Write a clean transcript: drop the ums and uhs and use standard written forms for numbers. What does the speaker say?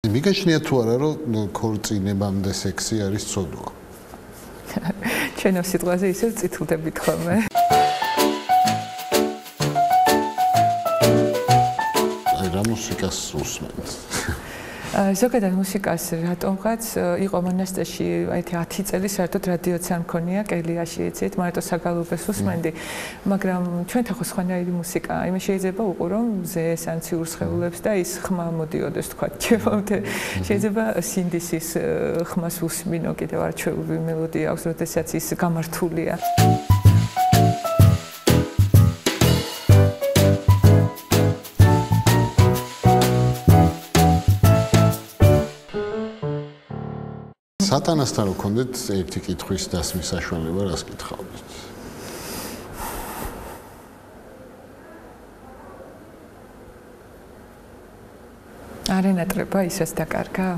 მიგეჩნია თუ არა რომ ქორწინებამდე სექსი არის ცოდვა? ჩვენო სიტყვაზე ისევ წითლდებით ხოლმე. რა მუსიკას უსმენთ? ზოგადად მუსიკას რატომღაც იყო მონასტერში აი 10 წელი საერთოდ რადიოც არ მქონია კელიაში იცით მარტო საგალობეს უსმენდი მაგრამ ჩვენთან ხო სხვანაირი მუსიკაა იმის შეიძლება უყურო მზეს ან ციურ სხეულებს და ის ხმა მოდიოდეს თქვა ჩემამდე შეიძლება სინდისის ხმას უსმინო კიდევ არჩეული მელოდია აქვს როდესაც ის გამართულია სატანასთან რო გქონდეთ ერთი კითხვის დასმის საშუალება, რას კითხავდით? არ ენატრება ისეს დაკარგა?